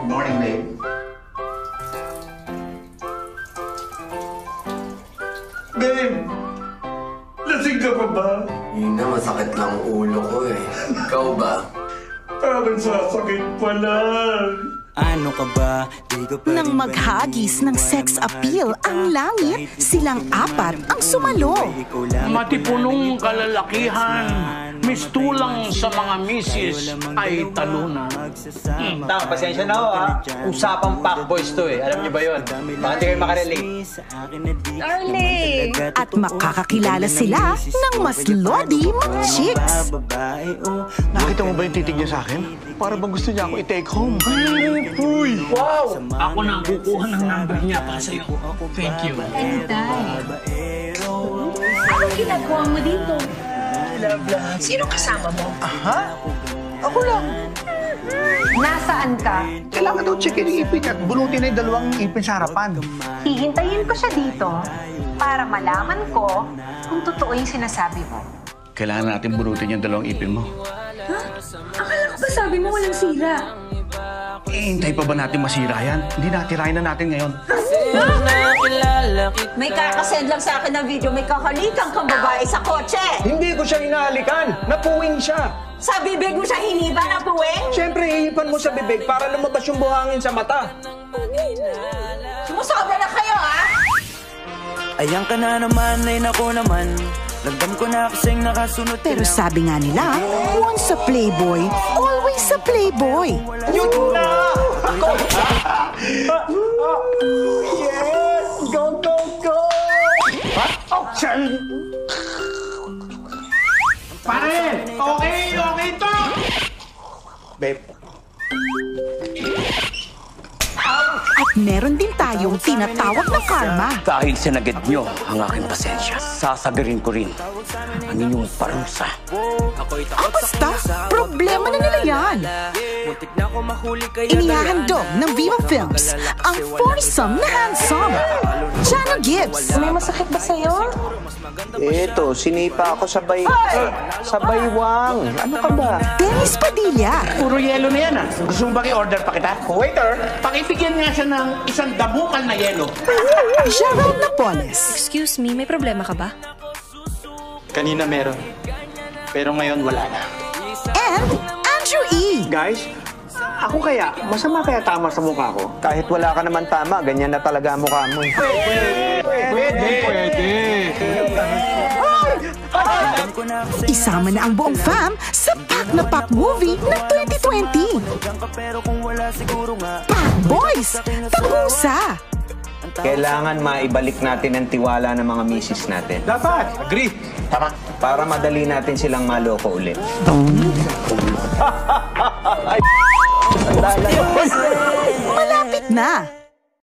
Morning, babe. Babe! Lasing ka pa ba? Yun na, masakit lang ulo ko eh. Ikaw ba? Parang sasakit pa lang. Ano ka ba? Nang maghagis ng sex appeal ang langit, silang apat ang sumalo. Matipunong kalalakihan, mistulang sa mga misis ay talunan. Tama, pasensya na ako ha. Usapang Pacboys to eh. Alam niyo ba yun? Baka di kayo makarelate. Darling! At makakakilala sila ng mas lodi mga chicks. Nakita mo ba yung titig niya sa akin? Para bang gusto niya ako i-take home. Uy! Wow! Ako na ang kukuha ng number niya para sa'yo. Thank you. Anong ginagawa mo dito? Sino kasama mo? Aha? Ako lang. Nasaan ka? Kailangan daw check yung ipin at bunutin na yung dalawang ipin sa harapan. Hihintayin ko siya dito para malaman ko kung totoo yung sinasabi mo. Kailangan natin bunutin yung dalawang ipin mo. Ha? Akala ko ba sabi mo walang sira? Hintay pa ba natin masira yan? Hindi natirahin na natin ngayon. May kakasend lang sa akin ng video, may kakalikan kang babae sa kotse. Hindi ko siya hinahalikan. Napuwing siya. Sa bibig mo siya hiniba na puwing? Siyempre, hihipan mo sa bibig para lumabas yung buhangin sa mata. Sumusobra na kayo, ha? Ayan ka na naman, ay nako naman. Lagdam ko na kasing nakasunod. Pero sabi nga nila, once a playboy, always a playboy. Yun na! Yes! Go, go, go! Action! Pare! Okay to! Babe. At meron din tayong tinatawag na karma. Dahil sinagad nyo ang aking pasensya, sasabirin ko rin ang inyong parusa. Basta, problema na nila yan. Inihahandog ng Viva Films ang foursome na handsome. Jana Gibbs. May masakit ba sa'yo? Eto, sinipa ako sa baywang. Ano ka ba? Dennis Padilla. Puro yelo na yan, ha? Gusto mo ba i-order pa kita? Waiter! Pakibigyan nga siya ng isang dabukal na yelo. Gerald Napoles. Excuse me, may problema ka ba? Kanina meron. Pero ngayon wala na. And Andrew E. Guys, ako kaya, masama kaya tama sa mukha ko? Kahit wala ka naman tama, ganyan na talaga ang mukha mo. Pwede. Isama na ang buong fam sa Pack na Pack movie ng 2020. Pack Boys, Tagusa. Kailangan maibalik natin ang tiwala ng mga misis natin. Dapat. Agree. Tama. Para madali natin silang maloko ulit. Malapit na.